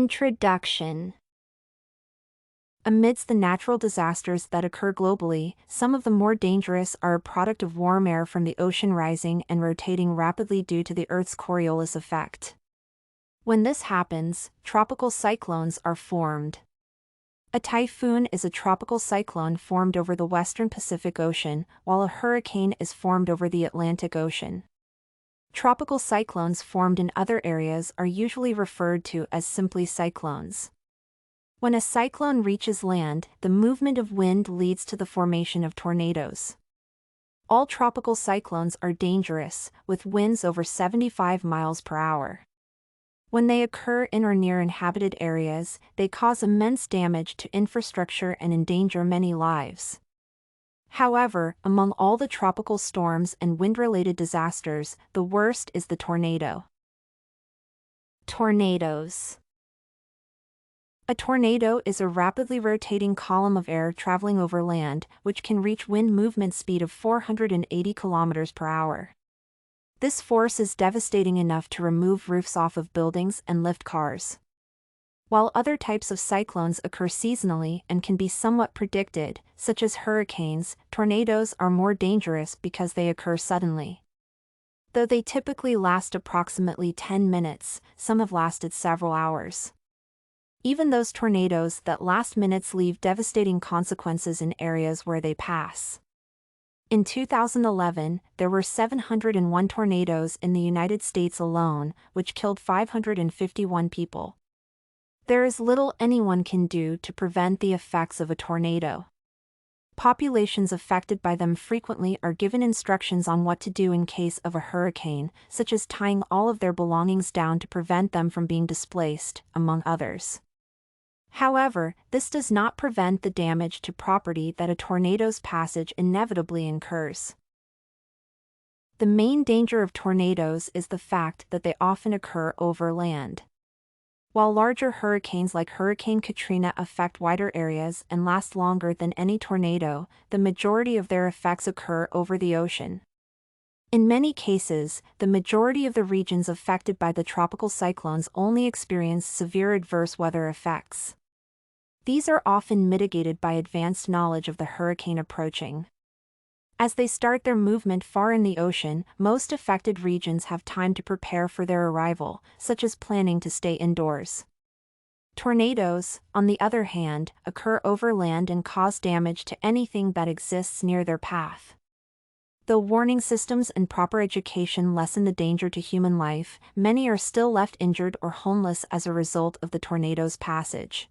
Introduction. Amidst the natural disasters that occur globally, some of the more dangerous are a product of warm air from the ocean rising and rotating rapidly due to the Earth's Coriolis effect. When this happens, tropical cyclones are formed. A typhoon is a tropical cyclone formed over the western Pacific Ocean, while a hurricane is formed over the Atlantic Ocean. Tropical cyclones formed in other areas are usually referred to as simply cyclones. When a cyclone reaches land, the movement of wind leads to the formation of tornadoes. All tropical cyclones are dangerous, with winds over 75 miles per hour. When they occur in or near inhabited areas, they cause immense damage to infrastructure and endanger many lives. However, among all the tropical storms and wind-related disasters, the worst is the tornado. Tornadoes. A tornado is a rapidly rotating column of air traveling over land, which can reach wind movement speed of 480 km per hour. This force is devastating enough to remove roofs off of buildings and lift cars. While other types of cyclones occur seasonally and can be somewhat predicted, such as hurricanes, tornadoes are more dangerous because they occur suddenly. Though they typically last approximately 10 minutes, some have lasted several hours. Even those tornadoes that last minutes leave devastating consequences in areas where they pass. In 2011, there were 701 tornadoes in the United States alone, which killed 551 people. There is little anyone can do to prevent the effects of a tornado. Populations affected by them frequently are given instructions on what to do in case of a hurricane, such as tying all of their belongings down to prevent them from being displaced, among others. However, this does not prevent the damage to property that a tornado's passage inevitably incurs. The main danger of tornadoes is the fact that they often occur over land. While larger hurricanes like Hurricane Katrina affect wider areas and last longer than any tornado, the majority of their effects occur over the ocean. In many cases, the majority of the regions affected by the tropical cyclones only experience severe adverse weather effects. These are often mitigated by advanced knowledge of the hurricane approaching. As they start their movement far in the ocean, most affected regions have time to prepare for their arrival, such as planning to stay indoors. Tornadoes, on the other hand, occur over land and cause damage to anything that exists near their path. Though warning systems and proper education lessen the danger to human life, many are still left injured or homeless as a result of the tornado's passage.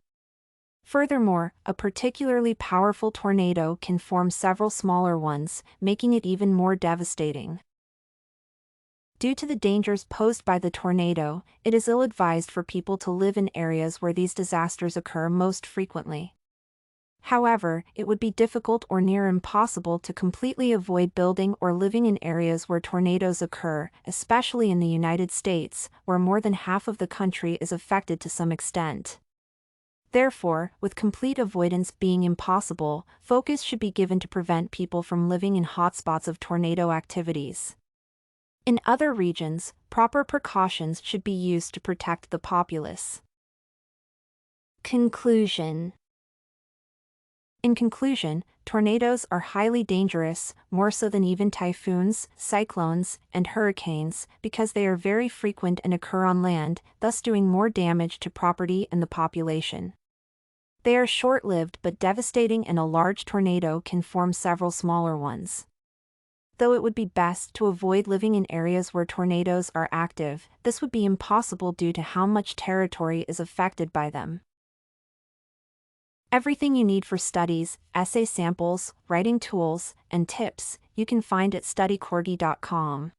Furthermore, a particularly powerful tornado can form several smaller ones, making it even more devastating. Due to the dangers posed by the tornado, it is ill-advised for people to live in areas where these disasters occur most frequently. However, it would be difficult or near impossible to completely avoid building or living in areas where tornadoes occur, especially in the United States, where more than half of the country is affected to some extent. Therefore, with complete avoidance being impossible, focus should be given to prevent people from living in hotspots of tornado activities. In other regions, proper precautions should be used to protect the populace. Conclusion. In conclusion, tornadoes are highly dangerous, more so than even typhoons, cyclones, and hurricanes, because they are very frequent and occur on land, thus doing more damage to property and the population. They are short-lived but devastating, and a large tornado can form several smaller ones. Though it would be best to avoid living in areas where tornadoes are active, this would be impossible due to how much territory is affected by them. Everything you need for studies, essay samples, writing tools, and tips, you can find at studycorgi.com.